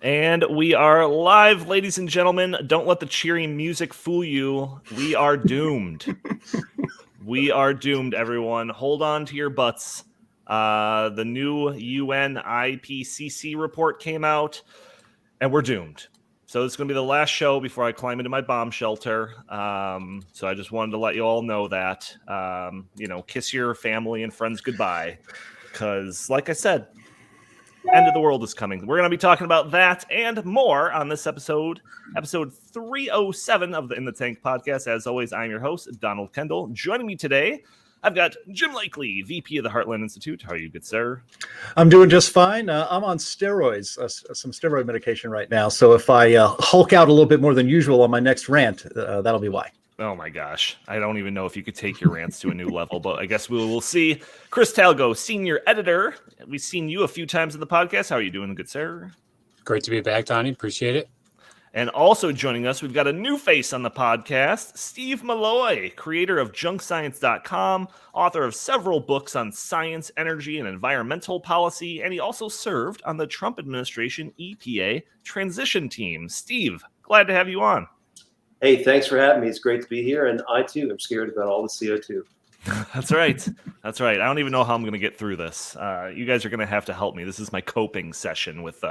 And we are live, ladies and gentlemen. Don't let the cheery music fool you. We are doomed. We are doomed, everyone. Hold on to your butts. The new UN IPCC report came out, and we're doomed. So it's going to be the last show before I climb into my bomb shelter. So I just wanted to let you all know that. Kiss your family and friends goodbye. Because, like I said, end of the world is coming. We're going to be talking about that and more on this episode 307 of the In the Tank podcast. As always, I'm your host, Donald Kendal. Joining me today, I've got Jim Likely, VP of the Heartland Institute. How are you, good sir? I'm doing just fine. I'm on steroids, some steroid medication right now. So if I hulk out a little bit more than usual on my next rant, that'll be why. Oh my gosh. I don't even know if you could take your rants to a new level, but I guess we will see. Chris Talgo, senior editor. We've seen you a few times in the podcast. How are you doing, good sir? Great to be back, Donnie. Appreciate it. And also joining us, we've got a new face on the podcast, Steve Milloy, creator of junkscience.com, author of several books on science, energy, and environmental policy, and he also served on the Trump administration EPA transition team. Steve, glad to have you on. Hey, thanks for having me. It's great to be here. And I, too, am scared about all the CO2. That's right. That's right. I don't even know how I'm going to get through this. You guys are going to have to help me. This is my coping session with,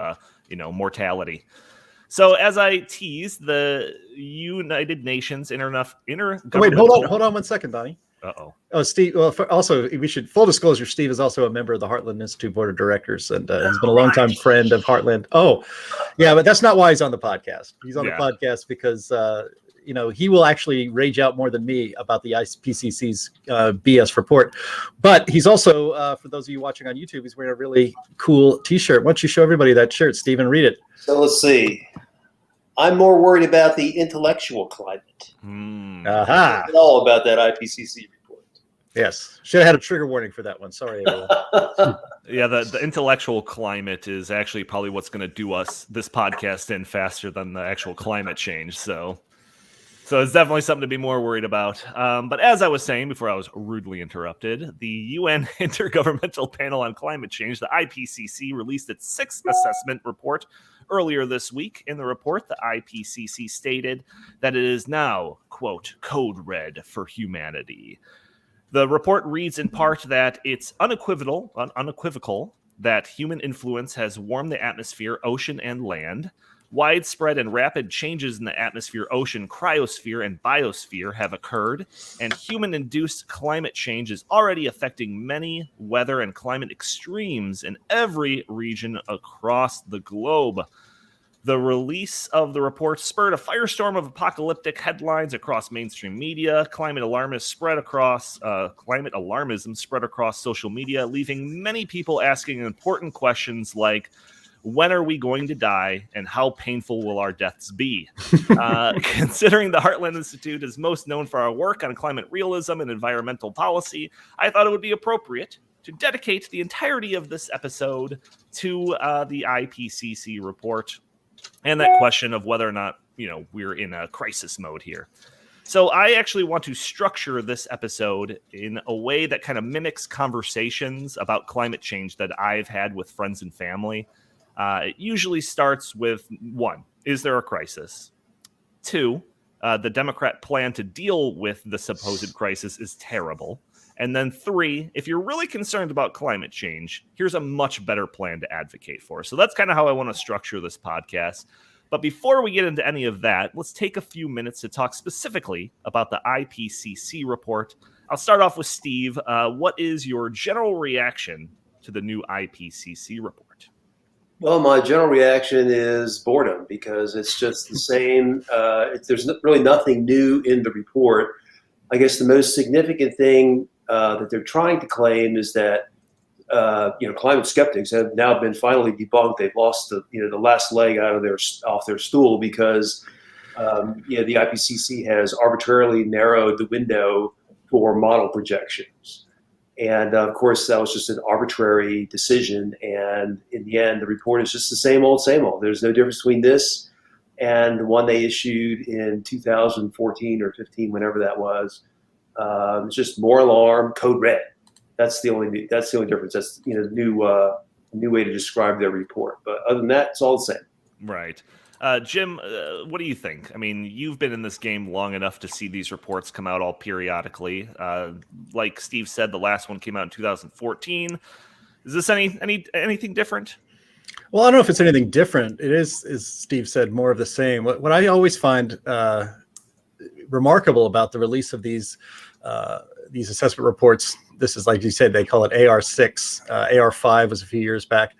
mortality. So as I tease, the United Nations Intergovernmental... Wait, hold on 1 second, Donnie. Uh-oh. Oh, Steve. Well, also, we should full disclosure. Steve is also a member of the Heartland Institute Board of Directors and has been a longtime friend of Heartland. Oh, yeah, but that's not why he's on the podcast. He's on the podcast because he will actually rage out more than me about the IPCC's BS report. But he's also, for those of you watching on YouTube, he's wearing a really cool T-shirt. Why don't you show everybody that shirt, Steve, and read it? So let's see. I'm more worried about the intellectual climate. Aha. All about that IPCC report. Yes. Should have had a trigger warning for that one. Sorry, everyone. Yeah, the intellectual climate is actually probably what's going to do this podcast in faster than the actual climate change. So it's definitely something to be more worried about. But as I was saying before I was rudely interrupted, the UN Intergovernmental Panel on Climate Change, the IPCC, released its sixth assessment report earlier this week. In the report, the IPCC stated that it is now, quote, code red for humanity. The report reads in part that it's unequivocal that human influence has warmed the atmosphere, ocean, and land. Widespread and rapid changes in the atmosphere, ocean, cryosphere, and biosphere have occurred, and human-induced climate change is already affecting many weather and climate extremes in every region across the globe. The release of the report spurred a firestorm of apocalyptic headlines across mainstream media. Climate alarmism spread across social media, leaving many people asking important questions like, when are we going to die, and how painful will our deaths be? Considering the Heartland Institute is most known for our work on climate realism and environmental policy, I thought it would be appropriate to dedicate the entirety of this episode to the IPCC report and that question of whether or not, we're in a crisis mode here. So I actually want to structure this episode in a way that kind of mimics conversations about climate change that I've had with friends and family. It usually starts with 1, is there a crisis? 2, the Democrat plan to deal with the supposed crisis is terrible. And then 3, if you're really concerned about climate change, here's a much better plan to advocate for. So that's kind of how I want to structure this podcast. But before we get into any of that, let's take a few minutes to talk specifically about the IPCC report. I'll start off with Steve. What is your general reaction to the new IPCC report? Well, my general reaction is boredom because it's just the same. There's really nothing new in the report. I guess the most significant thing that they're trying to claim is that climate skeptics have now been finally debunked. They've lost the last leg off their stool because the IPCC has arbitrarily narrowed the window for model projections. And of course, that was just an arbitrary decision. And in the end, the report is just the same old, same old. There's no difference between this and the one they issued in 2014 or 15, whenever that was. It's just more alarm, code red. That's the only difference. That's new way to describe their report. But other than that, it's all the same. Right. Jim, what do you think? I mean, you've been in this game long enough to see these reports come out all periodically. Like Steve said, the last one came out in 2014. Is this anything different? Well, I don't know if it's anything different. It is, as Steve said, more of the same. What I always find remarkable about the release of these assessment reports, this is, like you said, they call it AR6. AR5 was a few years back.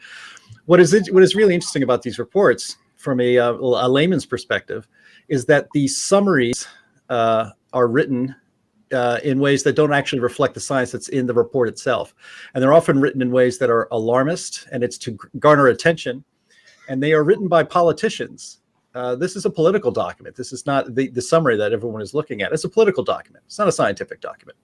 What is really interesting about these reports, from a layman's perspective, is that the summaries are written in ways that don't actually reflect the science that's in the report itself. And they're often written in ways that are alarmist, and it's to garner attention. And they are written by politicians. This is a political document. This is not the summary that everyone is looking at. It's a political document. It's not a scientific document.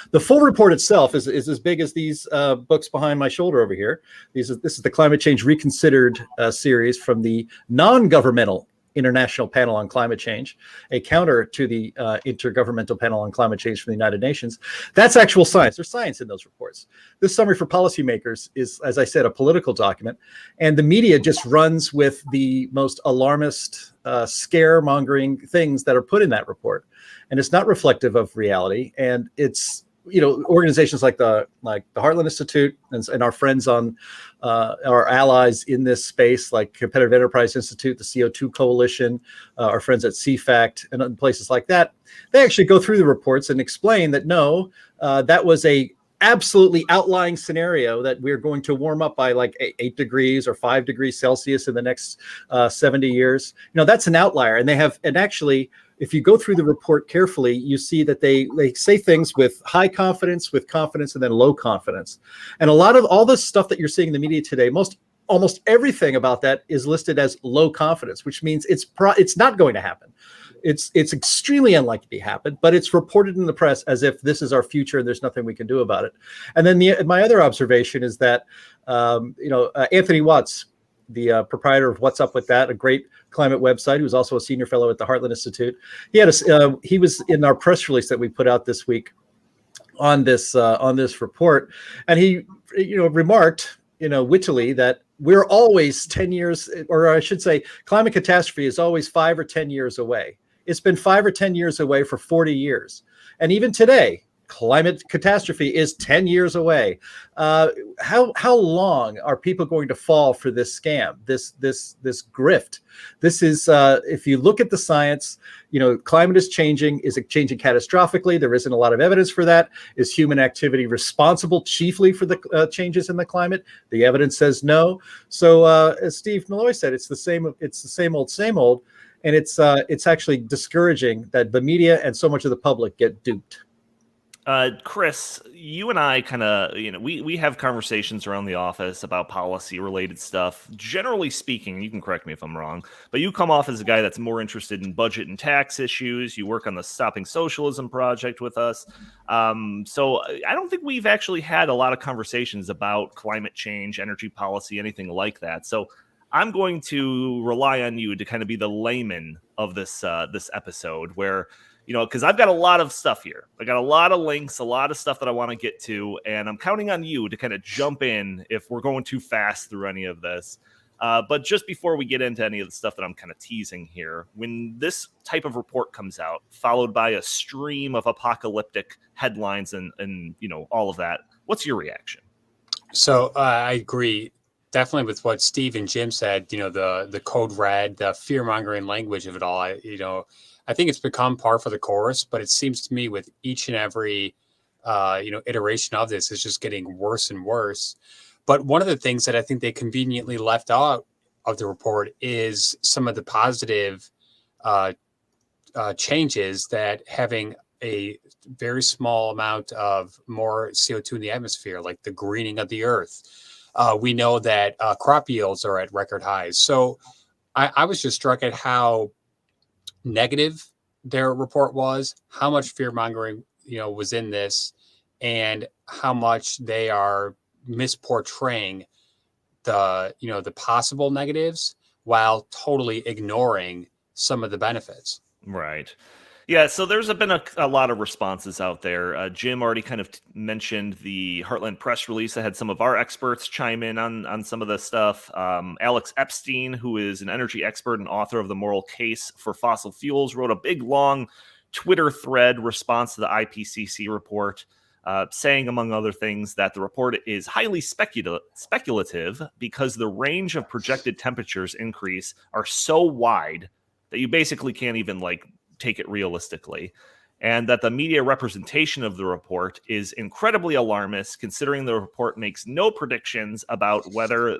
The full report itself is as big as these books behind my shoulder over here. This is the Climate Change Reconsidered series from the non-governmental International Panel on Climate Change, a counter to the Intergovernmental Panel on Climate Change from the United Nations. That's actual science. There's science in those reports. This summary for policymakers is, as I said, a political document, and the media just runs with the most alarmist, scaremongering things that are put in that report, and it's not reflective of reality. And it's organizations like the Heartland Institute and our friends on our allies in this space, like Competitive Enterprise Institute, the CO2 Coalition, our friends at CFACT, and places like that, they actually go through the reports and explain that no, that was a absolutely outlying scenario, that we're going to warm up by like 8 degrees or 5 degrees Celsius in the next 70 years. That's an outlier. And actually, if you go through the report carefully, you see that they say things with high confidence, with confidence, and then low confidence. And a lot of all this stuff that you're seeing in the media today, almost everything about that is listed as low confidence, which means it's not going to happen. It's extremely unlikely to happen, but it's reported in the press as if this is our future and there's nothing we can do about it. And then my other observation is that Anthony Watts, the proprietor of What's Up With That, a great climate website, who's also a senior fellow at the Heartland Institute. He was in our press release that we put out this week on this report, and he remarked wittily that we're always 10 years, or I should say, climate catastrophe is always 5 or 10 years away. It's been 5 or 10 years away for 40 years, and even today, climate catastrophe is 10 years away. How long are people going to fall for this scam, this grift? This is, if you look at the science, climate is changing. Is it changing catastrophically? There isn't a lot of evidence for that. Is human activity responsible chiefly for the changes in the climate? The evidence says no. So as Steve Milloy said, it's the same old, same old. And it's actually discouraging that the media and so much of the public get duped. Chris, you and I kind of, we have conversations around the office about policy related stuff. Generally speaking, you can correct me if I'm wrong, but you come off as a guy that's more interested in budget and tax issues. You work on the Stopping Socialism project with us. So I don't think we've actually had a lot of conversations about climate change, energy policy, anything like that. So I'm going to rely on you to kind of be the layman of this episode, where because I've got a lot of stuff here. I got a lot of links, a lot of stuff that I want to get to, and I'm counting on you to kind of jump in if we're going too fast through any of this. But just before we get into any of the stuff that I'm kind of teasing here, when this type of report comes out, followed by a stream of apocalyptic headlines and all of that, what's your reaction? So I agree definitely with what Steve and Jim said. The code red, the fear mongering language of it all. I think it's become par for the course, but it seems to me with each and every, iteration of this, is just getting worse and worse. But one of the things that I think they conveniently left out of the report is some of the positive changes that having a very small amount of more CO2 in the atmosphere, like the greening of the earth. We know that crop yields are at record highs. So I was just struck at how negative their report was, how much fear mongering, was in this, and how much they are misportraying the possible negatives while totally ignoring some of the benefits. Right. Yeah, so there's been a lot of responses out there. Jim already kind of mentioned the Heartland press release that had some of our experts chime in on some of the stuff. Alex Epstein, who is an energy expert and author of The Moral Case for Fossil Fuels, wrote a big, long Twitter thread response to the IPCC report, saying, among other things, that the report is highly speculative because the range of projected temperatures increase are so wide that you basically can't even take it realistically, and that the media representation of the report is incredibly alarmist, considering the report makes no predictions about whether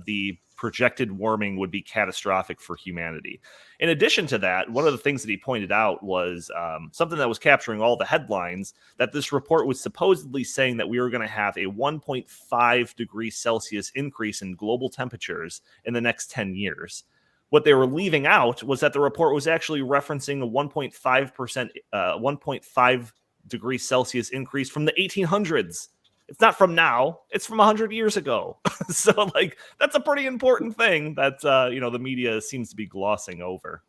the projected warming would be catastrophic for humanity. In addition to that, one of the things that he pointed out was something that was capturing all the headlines, that this report was supposedly saying that we were going to have a 1.5 degrees Celsius increase in global temperatures in the next 10 years. What they were leaving out was that the report was actually referencing a 1.5 degrees Celsius increase from the 1800s. It's not from now; it's from 100 years ago. So, that's a pretty important thing that the media seems to be glossing over.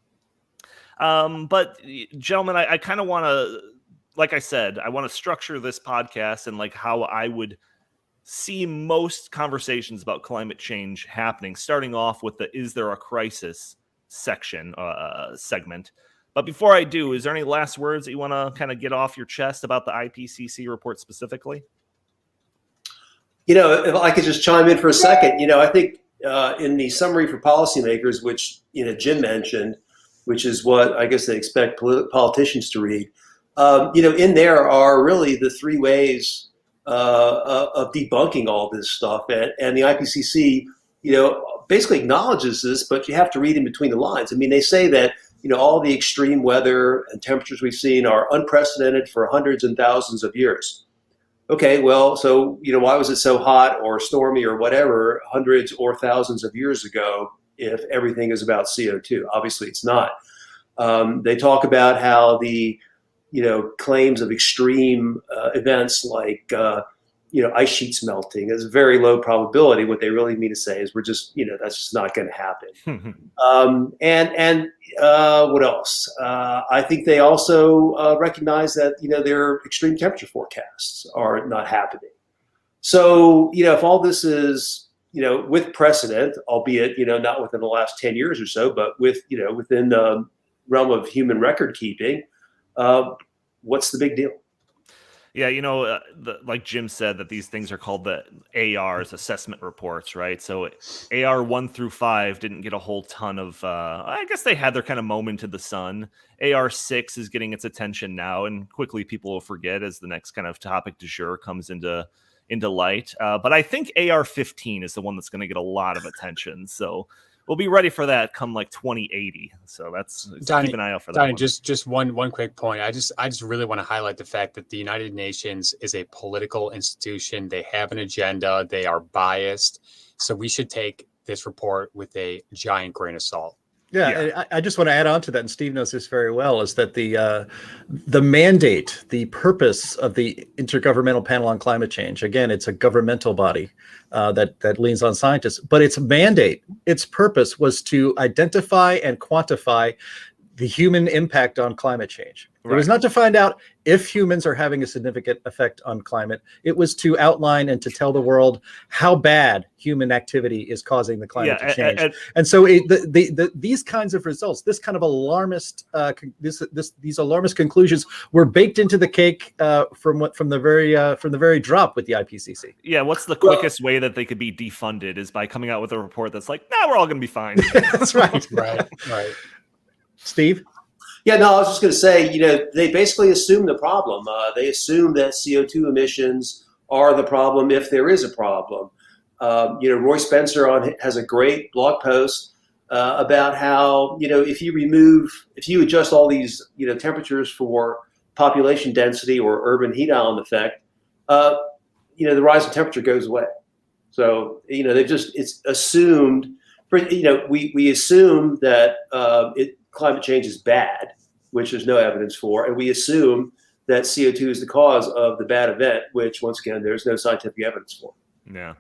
But, gentlemen, I kind of want to, like I said, I want to structure this podcast and how I would see most conversations about climate change happening, starting off with the "Is there a crisis?" segment. But before I do, is there any last words that you want to kind of get off your chest about the IPCC report specifically? If I could just chime in for a second, I think in the summary for policymakers, which Jim mentioned, which is what I guess they expect politicians to read, in there are really the three ways of debunking all this stuff, and the IPCC, basically acknowledges this, but you have to read in between the lines. I mean, they say that all the extreme weather and temperatures we've seen are unprecedented for hundreds and thousands of years. Okay, well, so why was it so hot or stormy or whatever hundreds or thousands of years ago if everything is about CO2? Obviously, it's not. They talk about how the claims of extreme events like, ice sheets melting is a very low probability. What they really mean to say is we're just, that's just not going to happen. And what else? I think they also recognize that, their extreme temperature forecasts are not happening. So, if all this is, with precedent, albeit, not within the last 10 years or so, but within the realm of human record keeping, what's the big deal? Yeah, like Jim said, that these things are called the ARs, assessment reports, right? So AR 1 through 5 didn't get a whole ton of, I guess they had their kind of moment in the sun. AR6 is getting its attention now, and quickly people will forget as the next kind of topic du jour comes into light. But I think AR 15 is the one that's going to get a lot of attention. So we'll be ready for that come 2080. So keep an eye out for that. Donnie, just one quick point. I just really want to highlight the fact that the United Nations is a political institution. They have an agenda. They are biased. So we should take this report with a giant grain of salt. Yeah. I just want to add on to that, and Steve knows this very well, is that the mandate, the purpose of the Intergovernmental Panel on Climate Change, again, it's a governmental body that leans on scientists, but its mandate, its purpose was to identify and quantify the human impact on climate change. Right. It was not to find out if humans are having a significant effect on climate. It was to outline and to tell the world how bad human activity is causing the climate to change. And so these kinds of results, this kind of alarmist, these alarmist conclusions were baked into the cake from the very drop with the IPCC. Yeah, what's the quickest way that they could be defunded is by coming out with a report that's like, nah, we're all going to be fine. That's right. Right. Steve? Yeah, no, I was just going to say, they basically assume the problem. They assume that CO2 emissions are the problem if there is a problem. Roy Spencer has a great blog post about how, if you adjust all these, temperatures for population density or urban heat island effect, the rise in temperature goes away. So, it's assumed, we assume that climate change is bad, which there's no evidence for, and we assume that CO2 is the cause of the bad event, which, once again, there's no scientific evidence for. Yeah.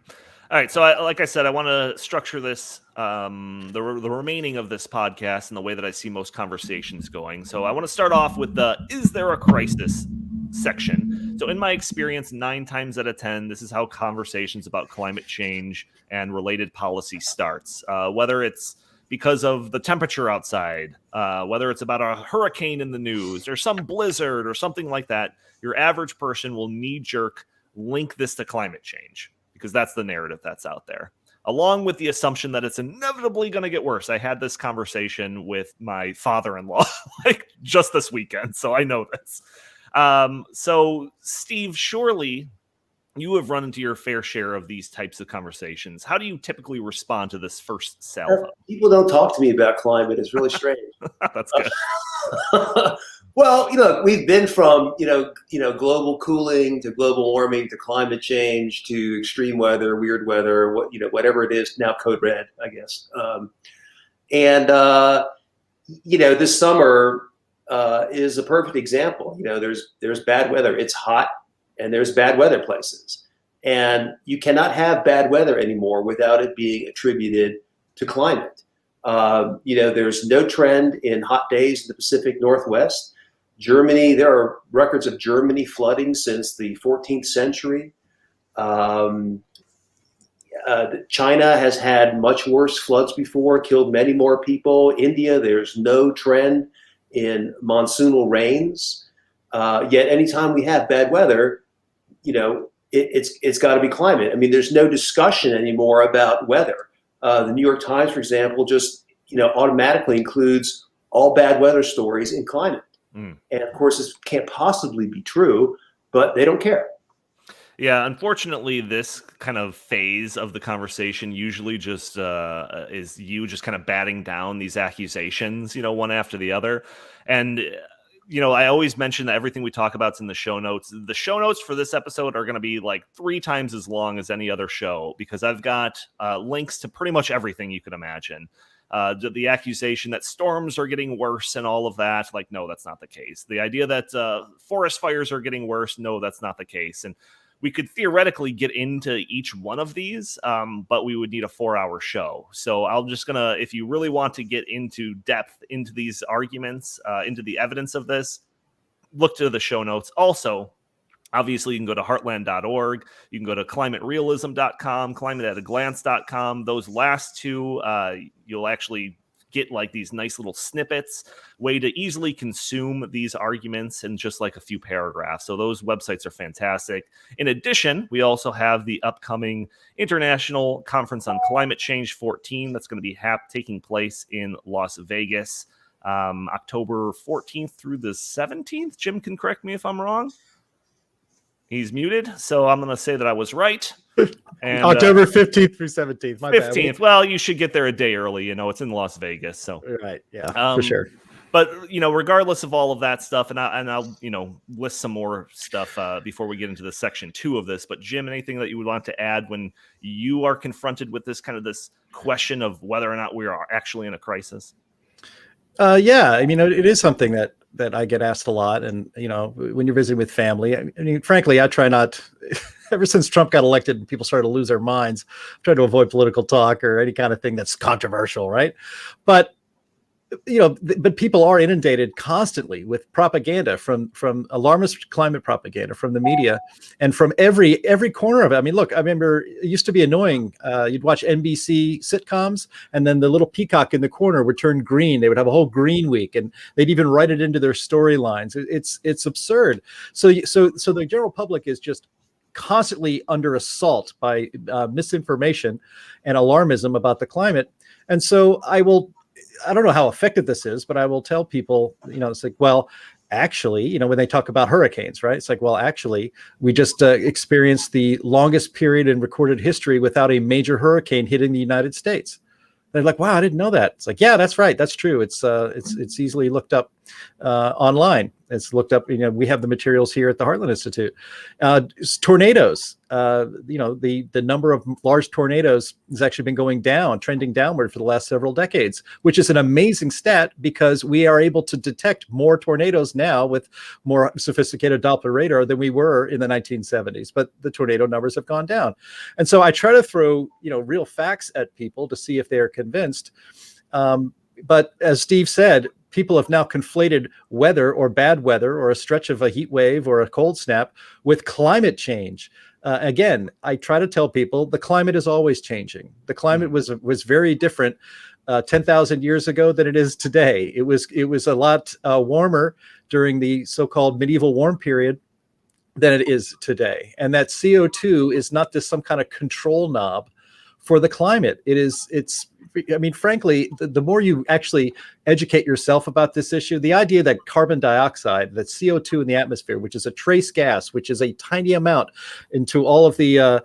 All right. So, like I said, I want to structure this, the remaining of this podcast in the way that I see most conversations going. So I want to start off with the "Is there a crisis?" section. So in my experience, 9 times out of 10, this is how conversations about climate change and related policy starts. Whether it's because of the temperature outside, whether it's about a hurricane in the news or some blizzard or something like that, your average person will knee-jerk link this to climate change, because that's the narrative that's out there, along with the assumption that it's inevitably going to get worse. I had this conversation with my father-in-law like just this weekend, so I know this. So, Steve, surely you have run into your fair share of these types of conversations. How do you typically respond to this first salvo? People don't talk to me about climate. It's really strange. That's good. Well, we've been from, global cooling to global warming to climate change to extreme weather, weird weather, whatever it is, now code red, I guess. This summer is a perfect example. There's bad weather. It's hot, and there's bad weather places. And you cannot have bad weather anymore without it being attributed to climate. There's no trend in hot days in the Pacific Northwest. Germany, there are records of Germany flooding since the 14th century. China has had much worse floods before, killed many more people. India, there's no trend in monsoonal rains. Yet anytime we have bad weather, it's got to be climate. I mean, there's no discussion anymore about weather. The New York Times, for example, just automatically includes all bad weather stories in climate. And of course, this can't possibly be true, but they don't care. Yeah, unfortunately, this kind of phase of the conversation usually just is you just kind of batting down these accusations, one after the other. And, I always mention that everything we talk about is in the show notes. The show notes for this episode are going to be like 3 times as long as any other show, because I've got links to pretty much everything you could imagine. The accusation that storms are getting worse and all of that, like, no, that's not the case. The idea that forest fires are getting worse, no, that's not the case. And we could theoretically get into each one of these, but we would need a 4-hour show. So I'm just gonna, if you really want to get into depth into these arguments, into the evidence of this, look to the show notes. Also, obviously, you can go to heartland.org. You can go to climaterealism.com, climateataglance.com. Those last 2, you'll actually get like these nice little snippets, way to easily consume these arguments in just like a few paragraphs. So those websites are fantastic. In addition, we also have the upcoming International Conference on Climate Change 14 that's going to be taking place in Las Vegas, October 14th through the 17th. Jim can correct me if I'm wrong. He's muted, so I'm going to say that I was right. And, October 15th through 17th. My 15th. bad. Well, you should get there a day early. It's in Las Vegas. So Right. Yeah, for sure. But, regardless of all of that stuff, and I'll list some more stuff before we get into the section 2 of this. But Jim, anything that you would want to add when you are confronted with this question of whether or not we are actually in a crisis? Yeah, I mean, it is something that I get asked a lot. And, when you're visiting with family, I mean, frankly, I try not, ever since Trump got elected and people started to lose their minds, I try to avoid political talk or any kind of thing that's controversial, right? But but people are inundated constantly with propaganda from alarmist climate propaganda from the media and from every corner of it. I mean, look, I remember it used to be annoying. You'd watch NBC sitcoms, and then the little peacock in the corner would turn green. They would have a whole green week, and they'd even write it into their storylines. It's absurd. So the general public is just constantly under assault by misinformation and alarmism about the climate. And so I don't know how effective this is, but I will tell people, it's like, well, actually, when they talk about hurricanes, right? It's like, well, actually, we just experienced the longest period in recorded history without a major hurricane hitting the United States. They're like, wow, I didn't know that. It's like, yeah, that's right. That's true. It's easily looked up. online. It's looked up. We have the materials here at the Heartland Institute. Tornadoes. The number of large tornadoes has actually been going down, trending downward for the last several decades, which is an amazing stat because we are able to detect more tornadoes now with more sophisticated Doppler radar than we were in the 1970s. But the tornado numbers have gone down, and so I try to throw real facts at people to see if they are convinced. But as Steve said, people have now conflated weather or bad weather or a stretch of a heat wave or a cold snap with climate change. Again, I try to tell people the climate is always changing. The climate was very different 10,000 years ago than it is today. It was a lot warmer during the so-called medieval warm period than it is today. And that CO2 is not just some kind of control knob for the climate. Frankly, the more you actually educate yourself about this issue, the idea that carbon dioxide, that CO2 in the atmosphere, which is a trace gas, which is a tiny amount into all of the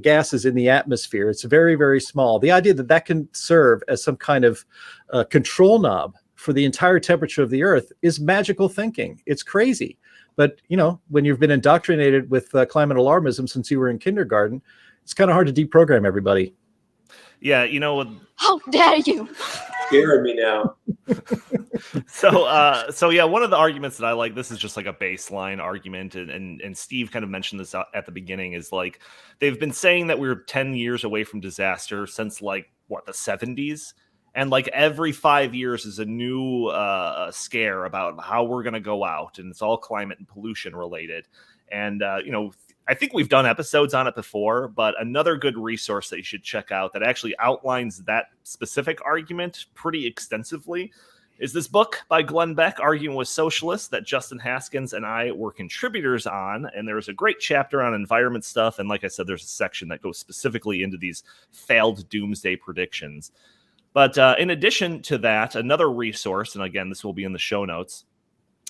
gases in the atmosphere, it's very, very small. The idea that can serve as some kind of control knob for the entire temperature of the Earth is magical thinking. It's crazy. But, when you've been indoctrinated with climate alarmism since you were in kindergarten, it's kind of hard to deprogram everybody. Yeah, how dare you? Scaring me now. So yeah, one of the arguments that I like, this is just like a baseline argument, and Steve kind of mentioned this at the beginning, is like they've been saying that we're 10 years away from disaster since the 70s. And like every 5 years is a new scare about how we're going to go out, and it's all climate and pollution related. And I think we've done episodes on it before, but another good resource that you should check out that actually outlines that specific argument pretty extensively is this book by Glenn Beck, Arguing with Socialists, that Justin Haskins and I were contributors on. And there was a great chapter on environment stuff. And like I said, there's a section that goes specifically into these failed doomsday predictions. But in addition to that, another resource, and again, this will be in the show notes,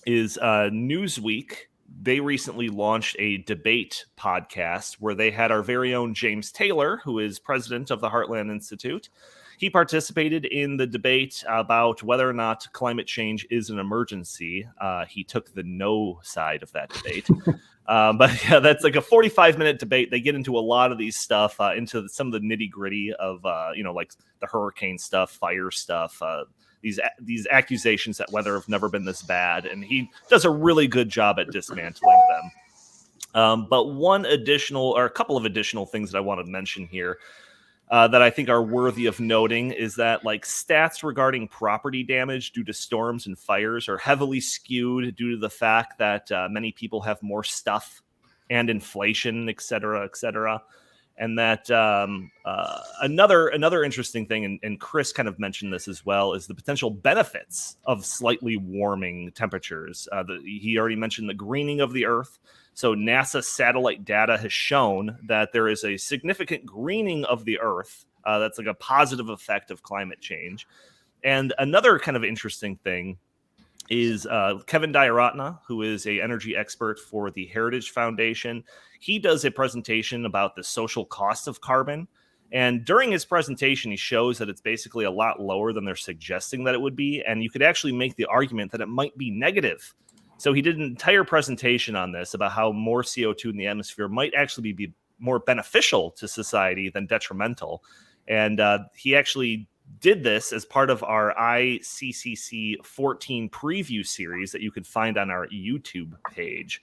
is Newsweek. They recently launched a debate podcast where they had our very own James Taylor, who is president of the Heartland Institute. He participated in the debate about whether or not climate change is an emergency. He took the no side of that debate. But yeah, that's like a 45-minute debate. They get into a lot of these stuff, into some of the nitty-gritty of, like the hurricane stuff, fire stuff, these accusations that weather have never been this bad, and he does a really good job at dismantling them. But a couple of additional things that I want to mention here that I think are worthy of noting is that like stats regarding property damage due to storms and fires are heavily skewed due to the fact that many people have more stuff and inflation, et cetera, et cetera. And that another interesting thing, and Chris kind of mentioned this as well, is the potential benefits of slightly warming temperatures. He already mentioned the greening of the Earth. So NASA satellite data has shown that there is a significant greening of the Earth. That's like a positive effect of climate change. And another kind of interesting thing is Kevin Diaratna, who is an energy expert for the Heritage Foundation. He does a presentation about the social cost of carbon. And during his presentation, he shows that it's basically a lot lower than they're suggesting that it would be. And you could actually make the argument that it might be negative. So he did an entire presentation on this about how more CO2 in the atmosphere might actually be more beneficial to society than detrimental. And he actually did this as part of our IPCC 14 preview series that you can find on our YouTube page.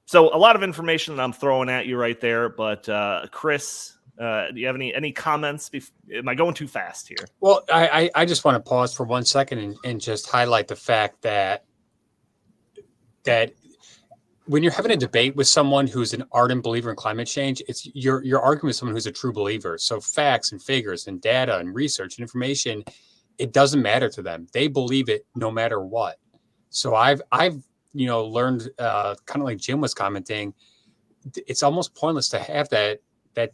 So a lot of information that I'm throwing at you right there. But Chris, do you have any comments? Am I going too fast here? Well, I just want to pause for 1 second and just highlight the fact that when you're having a debate with someone who's an ardent believer in climate change, it's you're arguing with someone who's a true believer. So facts and figures and data and research and information, it doesn't matter to them. They believe it no matter what. So I've learned kind of like Jim was commenting, it's almost pointless to have that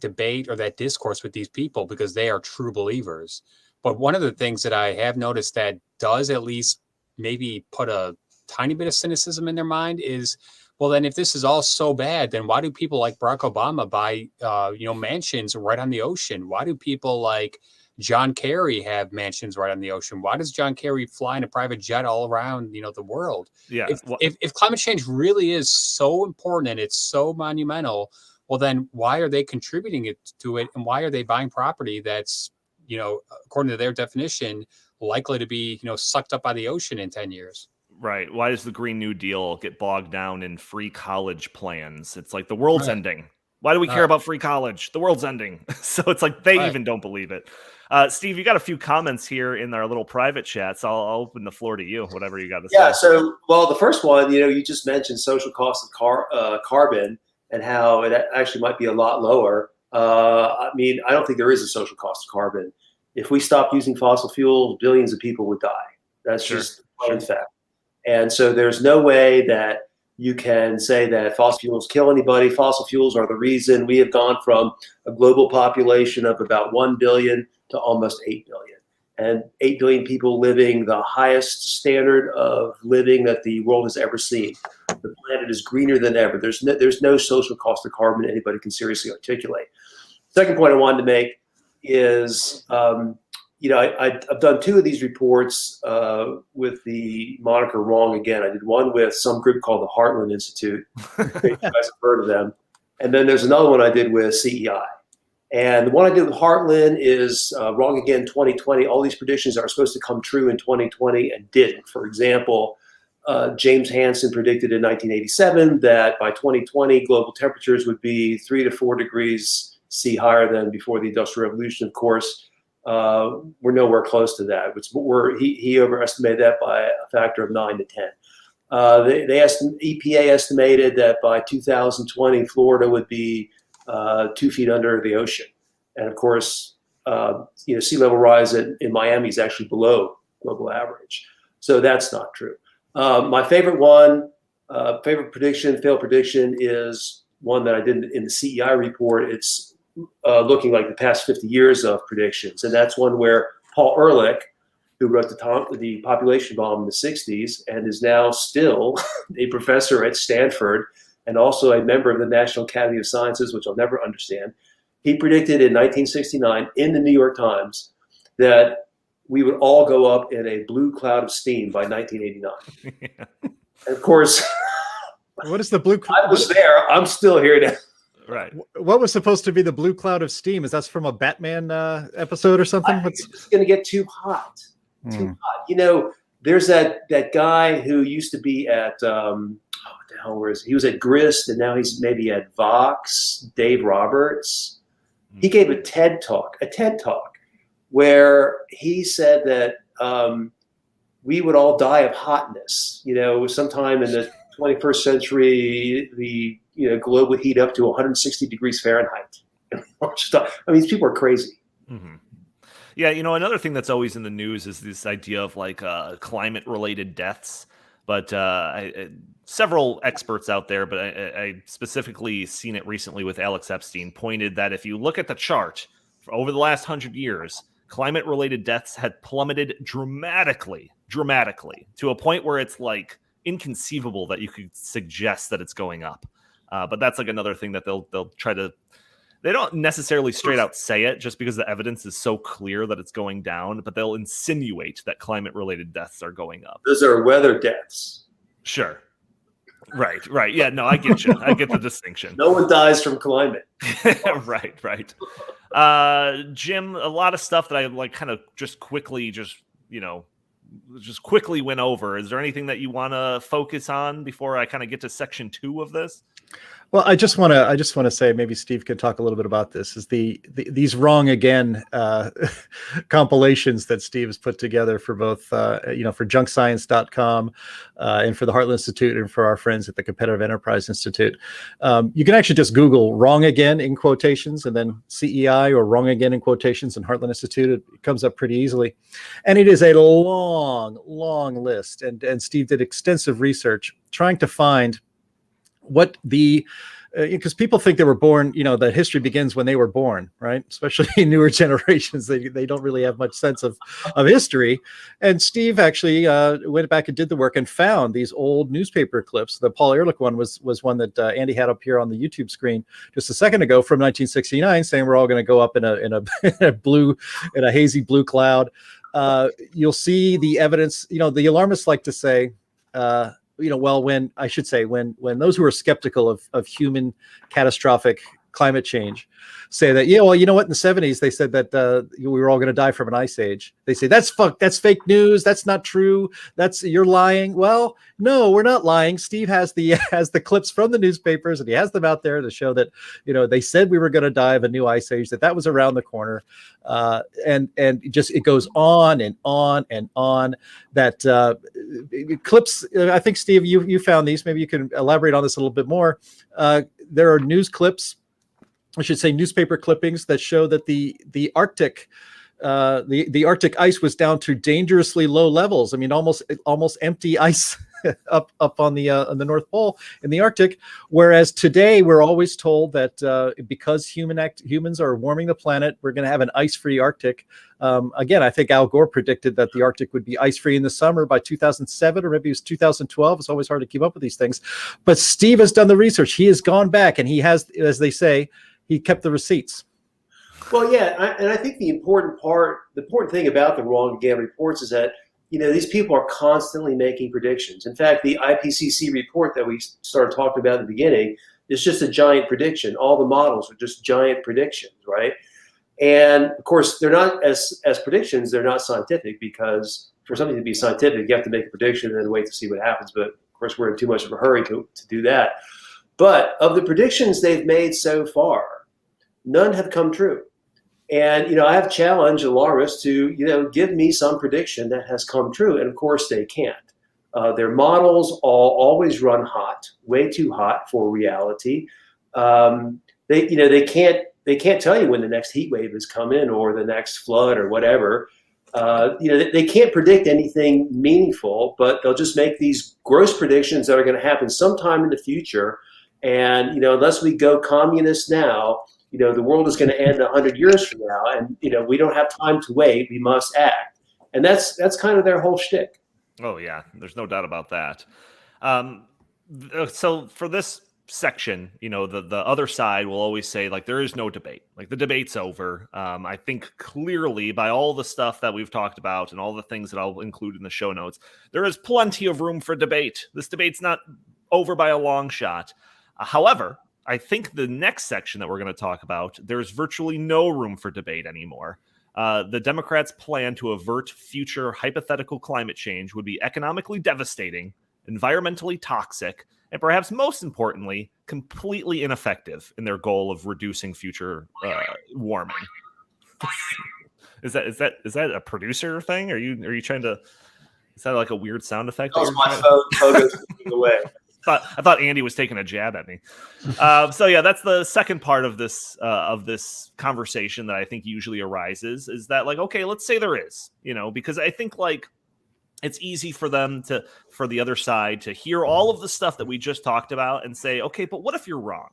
debate or that discourse with these people because they are true believers. But one of the things that I have noticed that does at least maybe put a tiny bit of cynicism in their mind is, well, then if this is all so bad, then why do people like Barack Obama buy, mansions right on the ocean? Why do people like John Kerry have mansions right on the ocean? Why does John Kerry fly in a private jet all around, the world? Yeah. If climate change really is so important and it's so monumental, well, then why are they contributing to it? And why are they buying property that's, according to their definition, likely to be, sucked up by the ocean in 10 years? Right. Why does the Green New Deal get bogged down in free college plans? It's like the world's ending. Why do we care about free college? The world's ending. So it's like they even don't believe it. Steve, you got a few comments here in our little private chats. I'll open the floor to you, whatever you got to say. Yeah, so, well, the first one, you just mentioned social cost of carbon and how it actually might be a lot lower. I don't think there is a social cost of carbon. If we stopped using fossil fuels, billions of people would die. That's just plain fact. And so there's no way that you can say that fossil fuels kill anybody. Fossil fuels are the reason we have gone from a global population of about 1 billion to almost 8 billion. And 8 billion people living the highest standard of living that the world has ever seen. The planet is greener than ever. There's no social cost of carbon anybody can seriously articulate. Second point I wanted to make is, I've done 2 of these reports with the moniker Wrong Again. I did one with some group called the Heartland Institute. You guys have heard of them. And then there's another one I did with CEI. And the one I did with Heartland is Wrong Again 2020. All these predictions are supposed to come true in 2020 and didn't. For example, James Hansen predicted in 1987 that by 2020, global temperatures would be 3 to 4 degrees C higher than before the Industrial Revolution. Of course, we're nowhere close to that. He overestimated that by a factor of 9 to 10. EPA estimated that by 2020, Florida would be 2 feet under the ocean. And of course, sea level rise in Miami is actually below global average. So that's not true. My favorite failed prediction is one that I did in the CEI report. It's looking like the past 50 years of predictions. And that's one where Paul Ehrlich, who wrote the population bomb in the 60s and is now still a professor at Stanford and also a member of the National Academy of Sciences, which I'll never understand. He predicted in 1969 in the New York Times that we would all go up in a blue cloud of steam by 1989. Yeah. And of course, what is the blue cloud? I was there. I'm still here now. Right. What was supposed to be the blue cloud of steam? Is that from a Batman episode or something? It's going to get too hot. Too hot. There's that guy who used to be at what the hell was he was at Grist and now he's maybe at Vox. Dave Roberts. He gave a TED talk where he said that we would all die of hotness. Sometime in the 21st century, the globe would heat up to 160 degrees Fahrenheit. These people are crazy. Mm-hmm. Yeah, another thing that's always in the news is this idea of like climate-related deaths. But several experts out there, but I specifically seen it recently with Alex Epstein, pointed that if you look at the chart for over the last 100 years, climate-related deaths had plummeted dramatically to a point where it's like inconceivable that you could suggest that it's going up. But that's like another thing that they'll try to. They don't necessarily straight out say it just because the evidence is so clear that it's going down, but they'll insinuate that climate-related deaths are going up. Those are weather deaths. Sure. Right. Yeah, no, I get you. I get the distinction. No one dies from climate. Right. Jim, a lot of stuff that I like kind of just quickly went over. Is there anything that you want to focus on before I kind of get to section 2 of this? Well, I just want to say, maybe Steve could talk a little bit about this. Is these Wrong Again compilations that Steve has put together for both for junkscience.com and for the Heartland Institute and for our friends at the Competitive Enterprise Institute. You can actually just Google Wrong Again in quotations and then CEI or Wrong Again in quotations and Heartland Institute. It comes up pretty easily. And it is a long list. And Steve did extensive research trying to find what the because people think they were born, that history begins when they were born, right? Especially newer generations, they don't really have much sense of history. And Steve actually went back and did the work and found these old newspaper clips. The Paul Ehrlich one was one that Andy had up here on the YouTube screen just a second ago from 1969, saying we're all going to go up in a hazy blue cloud. You'll see the evidence. The alarmists like to say, when those who are skeptical of human catastrophic climate change say that, in the 70s, they said that we were all going to die from an ice age. They say that's fake news. That's not true. You're lying. Well, no, we're not lying. Steve has the clips from the newspapers, and he has them out there to show that, they said we were going to die of a new ice age, that was around the corner. And it goes on and on and on. That clips, I think, Steve, you found these. Maybe you can elaborate on this a little bit more. There are news clips, I should say newspaper clippings, that show that the Arctic ice was down to dangerously low levels. I mean, almost empty ice up on the North Pole in the Arctic. Whereas today we're always told that because humans are warming the planet, we're going to have an ice-free Arctic. Again, I think Al Gore predicted that the Arctic would be ice-free in the summer by 2007, or maybe it was 2012. It's always hard to keep up with these things. But Steve has done the research. He has gone back, and he has, as they say, he kept the receipts. Well, yeah, and I think the important thing about the Wrong Again reports is that, these people are constantly making predictions. In fact, the IPCC report that we started talking about at the beginning is just a giant prediction. All the models are just giant predictions, right? And of course, they're not as predictions. They're not scientific, because for something to be scientific, you have to make a prediction and then wait to see what happens. But of course, we're in too much of a hurry to do that. But of the predictions they've made so far, none have come true. And, I have challenged alarmists to, give me some prediction that has come true. And of course they can't. Their models always run hot, way too hot for reality. They can't tell you when the next heat wave is coming or the next flood or whatever. They can't predict anything meaningful, but they'll just make these gross predictions that are going to happen sometime in the future. And, unless we go communist now, the world is going to end 100 years from now, and we don't have time to wait. We must act, and that's kind of their whole shtick. Oh yeah, there's no doubt about that. So for this section, the other side will always say, like, there is no debate. Like, the debate's over. I think clearly by all the stuff that we've talked about and all the things that I'll include in the show notes, there is plenty of room for debate. This debate's not over by a long shot. However, I think the next section that we're going to talk about, there's virtually no room for debate anymore. The Democrats' plan to avert future hypothetical climate change would be economically devastating, environmentally toxic, and perhaps most importantly, completely ineffective in their goal of reducing future warming. Is that a producer thing? Are you trying to? Is that like a weird sound effect? That was my phone goes away. I thought Andy was taking a jab at me. So yeah, that's the second part of this conversation that I think usually arises, is that, like, okay, let's say there is, because I think, like, it's easy for the other side to hear all of the stuff that we just talked about and say, okay, but what if you're wrong?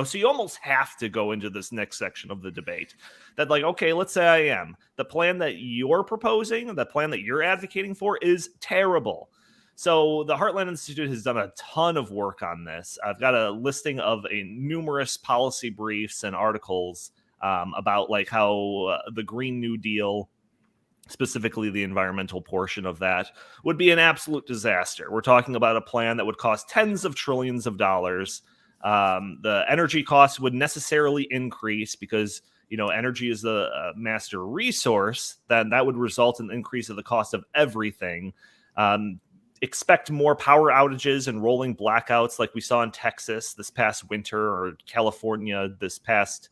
So you almost have to go into this next section of the debate that, like, okay, let's say I am. The plan that you're proposing, the plan that you're advocating for, is terrible. So the Heartland Institute has done a ton of work on this. I've got a listing of numerous policy briefs and articles about, like, how the Green New Deal, specifically the environmental portion of that, would be an absolute disaster. We're talking about a plan that would cost tens of trillions of dollars. The energy costs would necessarily increase because, energy is the master resource. Then that would result in an increase of the cost of everything. Expect more power outages and rolling blackouts like we saw in Texas this past winter, or California this past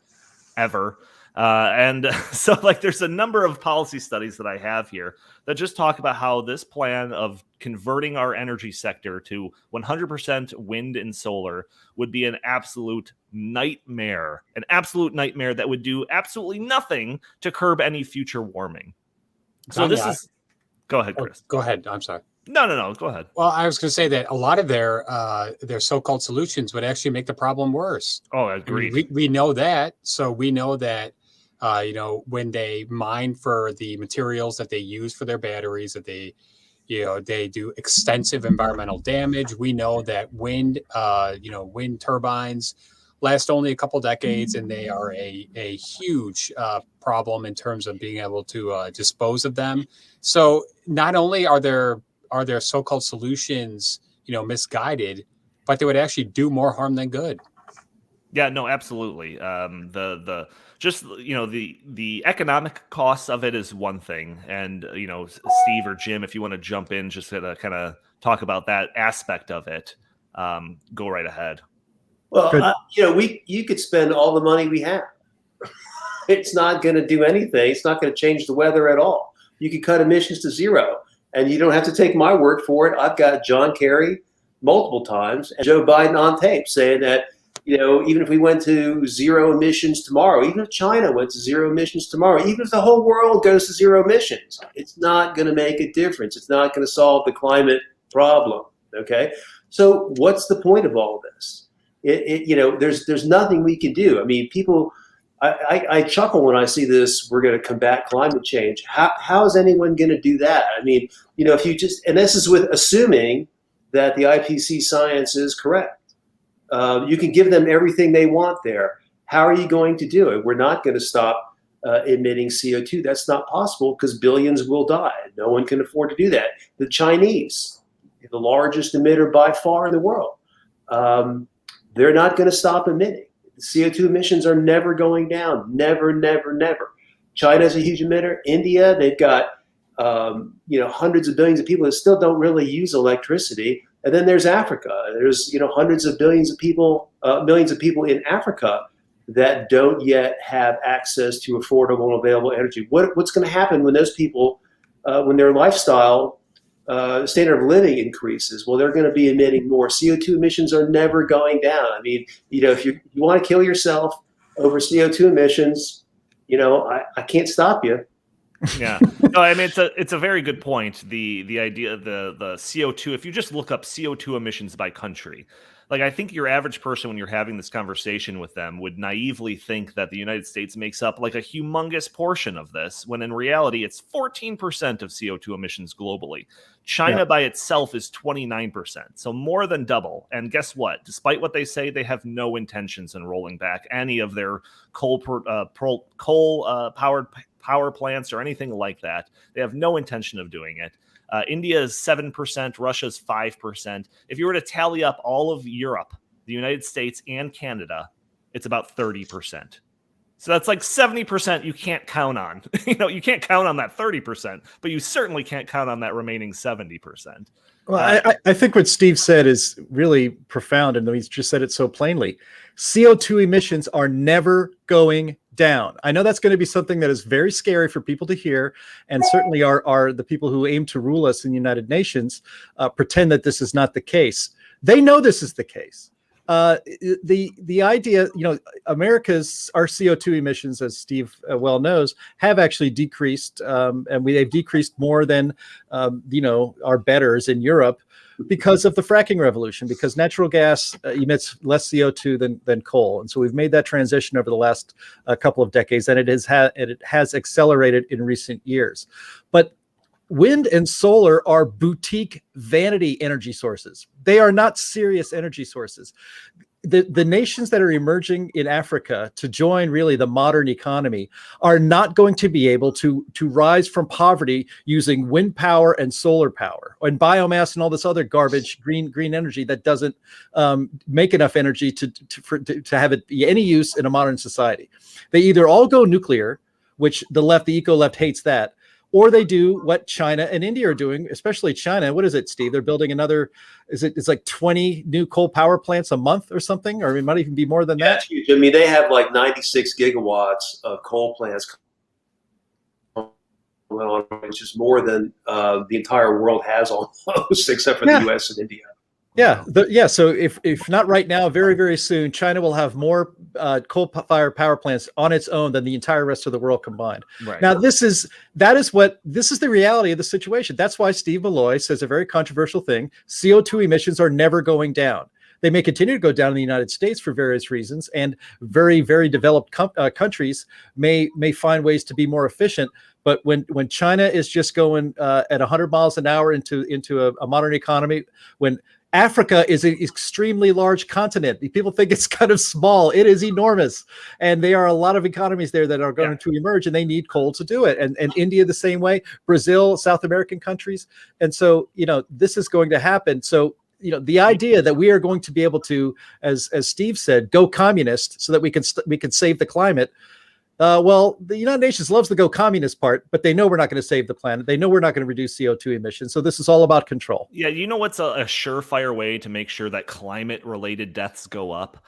ever. And so, like, there's a number of policy studies that I have here that just talk about how this plan of converting our energy sector to 100% wind and solar would be an absolute nightmare that would do absolutely nothing to curb any future warming. So this is... Go ahead, Chris. Go ahead. I'm sorry. No. Go ahead. Well, I was going to say that a lot of their so-called solutions would actually make the problem worse. Oh, I agree. I mean, we know that. So we know that, when they mine for the materials that they use for their batteries, that they do extensive environmental damage. We know that wind turbines last only a couple decades, and they are a huge problem in terms of being able to dispose of them. So not only are their so-called solutions, misguided, but they would actually do more harm than good. Yeah, no, absolutely. The economic costs of it is one thing, and Steve or Jim, if you want to jump in, just to kind of talk about that aspect of it, go right ahead. Well, you could spend all the money we have. It's not going to do anything. It's not going to change the weather at all. You could cut emissions to zero, and you don't have to take my word for it. I've got John Kerry multiple times and Joe Biden on tape saying that, even if we went to zero emissions tomorrow, even if China went to zero emissions tomorrow, even if the whole world goes to zero emissions, it's not going to make a difference. It's not going to solve the climate problem. Okay. So what's the point of all of this? There's nothing we can do. I mean, people, I chuckle when I see this, we're going to combat climate change. How is anyone going to do that? I mean, if you and this is with assuming that the IPCC science is correct. You can give them everything they want there. How are you going to do it? We're not going to stop emitting CO2. That's not possible because billions will die. No one can afford to do that. The Chinese, the largest emitter by far in the world, they're not going to stop emitting. CO2 emissions are never going down. Never, never, never. China's a huge emitter. India, they've got hundreds of billions of people that still don't really use electricity. And then there's Africa. There's hundreds of millions of people in Africa that don't yet have access to affordable and available energy. What's going to happen when those people, when their lifestyle standard of living increases? Well, they're going to be emitting more. CO2 emissions are never going down. I mean, if you want to kill yourself over CO2 emissions, I can't stop you. Yeah, no, I mean it's a very good point. The idea of the CO2. If you just look up CO2 emissions by country, like I think your average person, when you're having this conversation with them, would naively think that the United States makes up like a humongous portion of this, when in reality it's 14% of CO2 emissions globally. China by itself is 29%, so more than double. And guess what? Despite what they say, they have no intentions in rolling back any of their coal powered power plants or anything like that. They have no intention of doing it. India is 7%, Russia's 5%. If you were to tally up all of Europe, the United States, and Canada, it's about 30%. So that's like 70% you can't count on. You can't count on that 30%, but you certainly can't count on that remaining 70%. Well, I think what Steve said is really profound, and he's just said it so plainly. CO2 emissions are never going down. I know that's going to be something that is very scary for people to hear, and certainly are the people who aim to rule us in the United Nations pretend that this is not the case. They know this is the case. The idea, our CO2 emissions, as Steve well knows, have actually decreased, and they've decreased more than our betters in Europe because of the fracking revolution, because natural gas emits less CO2 than coal. And so we've made that transition over the last couple of decades, and it has accelerated in recent years. But wind and solar are boutique vanity energy sources. They are not serious energy sources. The nations that are emerging in Africa to join really the modern economy are not going to be able to rise from poverty using wind power and solar power and biomass and all this other garbage, green energy that doesn't make enough energy to have it be any use in a modern society. They either all go nuclear, which the eco left hates that, or they do what China and India are doing, especially China. What is it, Steve? They're building it's like 20 new coal power plants a month or something, or it might even be more than that. That's huge. I mean, they have like 96 gigawatts of coal plants, which is more than the entire world has almost, except for the US and India. Yeah, so if not right now, very, very soon, China will have more coal-fired power plants on its own than the entire rest of the world combined. Right. Now, this is the reality of the situation. That's why Steve Milloy says a very controversial thing: CO2 emissions are never going down. They may continue to go down in the United States for various reasons, and very, very developed countries may find ways to be more efficient. But when China is just going at 100 miles an hour into a modern economy, when Africa is an extremely large continent. People think it's kind of small. It is enormous. And there are a lot of economies there that are going to emerge, and they need coal to do it. And India the same way, Brazil, South American countries. And so, this is going to happen. So, the idea that we are going to be able to, as Steve said, go communist so that we can save the climate. Well, the United Nations loves the go communist part, but they know we're not going to save the planet. They know we're not going to reduce CO2 emissions. So this is all about control. Yeah, what's a surefire way to make sure that climate-related deaths go up?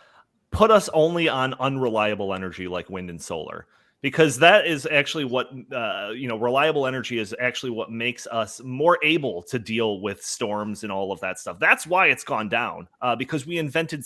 Put us only on unreliable energy like wind and solar, because that is actually what, reliable energy is actually what makes us more able to deal with storms and all of that stuff. That's why it's gone down, because we invented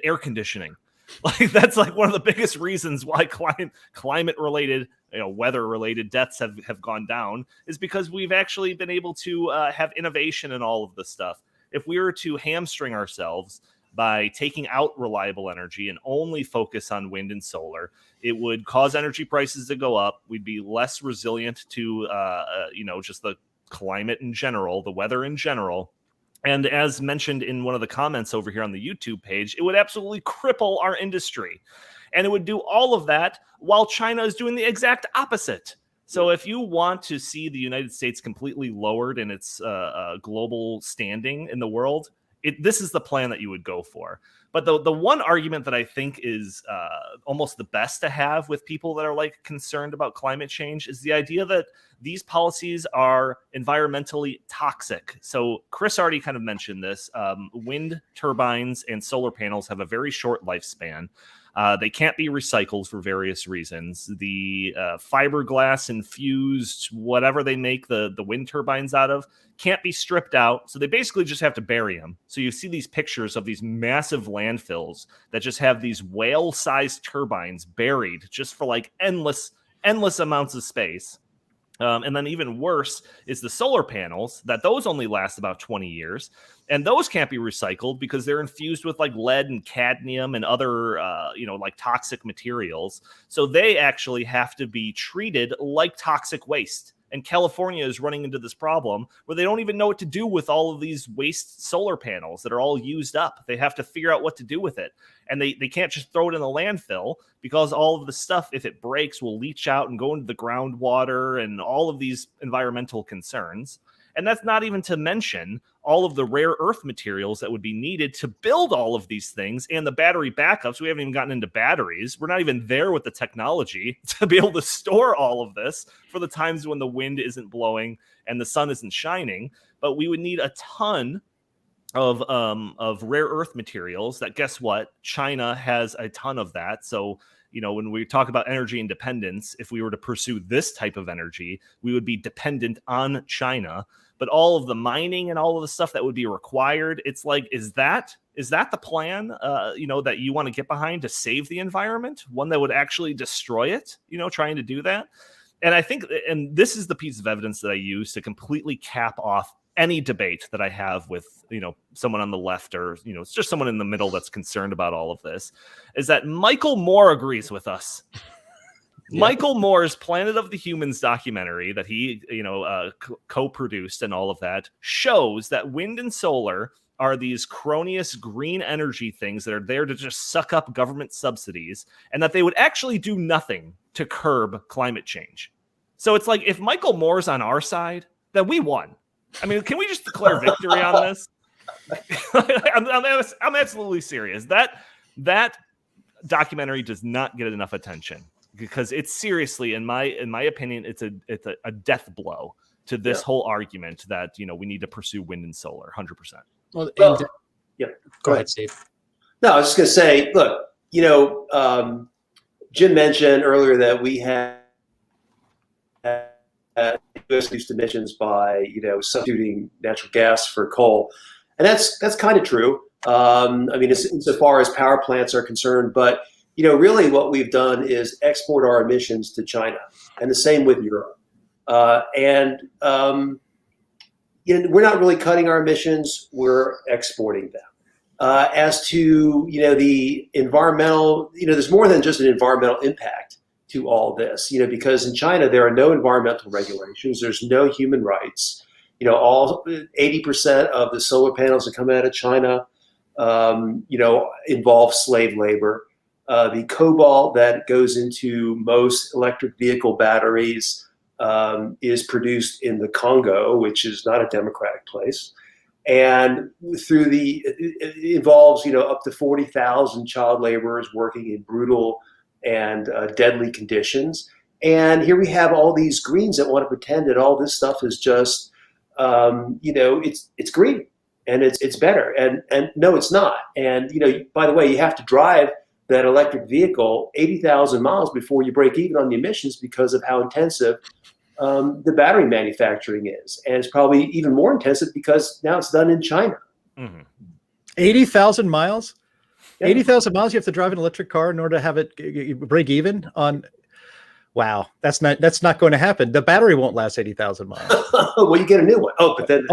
air conditioning. Like that's like one of the biggest reasons why climate related, weather related deaths have gone down, is because we've actually been able to have innovation in all of this stuff. If we were to hamstring ourselves by taking out reliable energy and only focus on wind and solar, it would cause energy prices to go up. We'd be less resilient to, just the climate in general, the weather in general. And as mentioned in one of the comments over here on the YouTube page, it would absolutely cripple our industry. And it would do all of that while China is doing the exact opposite. So if you want to see the United States completely lowered in its global standing in the world, this is the plan that you would go for. But the one argument that I think is almost the best to have with people that are like concerned about climate change is the idea that these policies are environmentally toxic. So Chris already kind of mentioned this. Wind turbines and solar panels have a very short lifespan. They can't be recycled for various reasons. The fiberglass infused whatever they make the wind turbines out of can't be stripped out. So they basically just have to bury them. So you see these pictures of these massive landfills that just have these whale-sized turbines buried just for like endless amounts of space. And then even worse is the solar panels, that those only last about 20 years. And those can't be recycled because they're infused with like lead and cadmium and other, like toxic materials. So they actually have to be treated like toxic waste. And California is running into this problem where they don't even know what to do with all of these waste solar panels that are all used up. They have to figure out what to do with it. And they can't just throw it in the landfill because all of the stuff, if it breaks, will leach out and go into the groundwater and all of these environmental concerns. And that's not even to mention all of the rare earth materials that would be needed to build all of these things and the battery backups. We haven't even gotten into batteries. We're not even there with the technology to be able to store all of this for the times when the wind isn't blowing and the sun isn't shining. But we would need a ton of rare earth materials that, guess what? China has a ton of that. So, when we talk about energy independence, if we were to pursue this type of energy, we would be dependent on China. But all of the mining and all of the stuff that would be required, it's like, is that the plan, that you want to get behind to save the environment? One that would actually destroy it, trying to do that? And I think, and this is the piece of evidence that I use to completely cap off any debate that I have with, someone on the left or, it's just someone in the middle that's concerned about all of this, is that Michael Moore agrees with us. Yeah. Michael Moore's Planet of the Humans documentary that he, co-produced and all of that shows that wind and solar are these cronius green energy things that are there to just suck up government subsidies, and that they would actually do nothing to curb climate change. So it's like, if Michael Moore's on our side, then we won. I mean, can we just declare victory on this? I'm absolutely serious. That documentary does not get enough attention because it's seriously, in my opinion, it's a death blow to this whole argument that we need to pursue wind and solar 100%. Well, go ahead, Steve. No, I was just going to say, look, Jim mentioned earlier that we had reduced emissions by substituting natural gas for coal. And that's kind of true. I mean, insofar as power plants are concerned, but really what we've done is export our emissions to China, and the same with Europe. We're not really cutting our emissions; we're exporting them. As to the environmental, there's more than just an environmental impact to all this. Because in China there are no environmental regulations, there's no human rights. All 80% of the solar panels that come out of China, involve slave labor. The cobalt that goes into most electric vehicle batteries is produced in the Congo, which is not a democratic place. And it involves, up to 40,000 child laborers working in brutal and deadly conditions. And here we have all these Greens that want to pretend that all this stuff is just, it's green and it's better. And no, it's not. And, by the way, you have to drive that electric vehicle 80,000 miles before you break even on the emissions because of how intensive the battery manufacturing is. And it's probably even more intensive because now it's done in China. Mm-hmm. 80,000 miles? Yeah. 80,000 miles you have to drive an electric car in order to have it break even on. Wow, that's not going to happen. The battery won't last 80,000 miles. Well, you get a new one. Oh, but then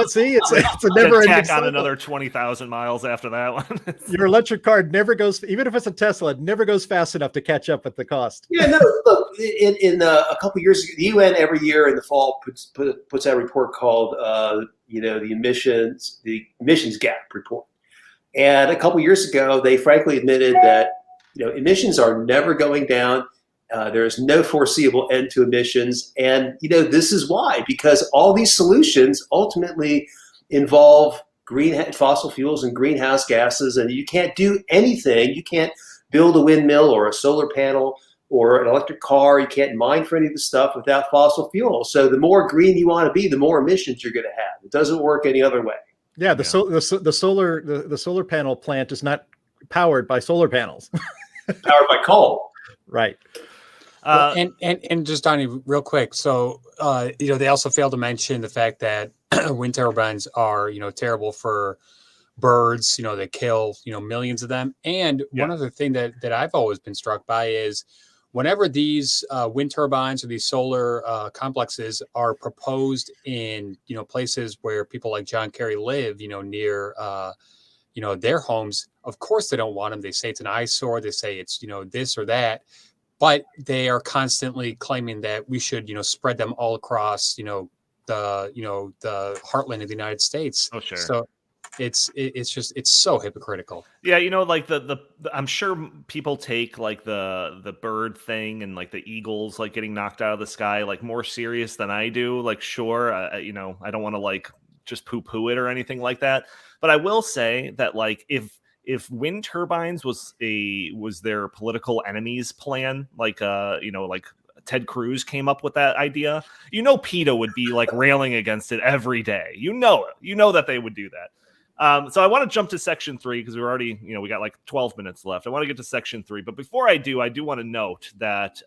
see, it's a never-ending tack on cycle. another 20,000 miles after that one. Your electric car never goes, even if it's a Tesla, it never goes fast enough to catch up with the cost. Yeah, no. Look, in a couple of years ago, the UN every year in the fall puts out a report called the emissions gap report. And a couple of years ago, they frankly admitted that emissions are never going down. There's no foreseeable end to emissions. And, this is why, because all these solutions ultimately involve fossil fuels and greenhouse gases, and you can't do anything. You can't build a windmill or a solar panel or an electric car. You can't mine for any of the stuff without fossil fuel. So the more green you want to be, the more emissions you're going to have. It doesn't work any other way. Yeah, the solar panel plant is not powered by solar panels. Powered by coal. Right. And just Donnie, real quick. So, they also failed to mention the fact that wind turbines are, terrible for birds. They kill, millions of them. And one other thing that I've always been struck by is whenever these wind turbines or these solar complexes are proposed in, places where people like John Kerry live, near, their homes, of course they don't want them. They say it's an eyesore. They say it's, this or that. But they are constantly claiming that we should, spread them all across, the heartland of the United States. Oh, sure. So it's so hypocritical. Yeah, like the I'm sure people take like the bird thing and like the eagles like getting knocked out of the sky like more serious than I do. Like, sure, I don't want to like just poo-poo it or anything like that. But I will say that like if wind turbines was their political enemy's plan, like like Ted Cruz came up with that idea, PETA would be like railing against it every day. That they would do that. So I want to jump to section 3 because we're already, we got like 12 minutes left. I want to get to section 3, but before I do want to note that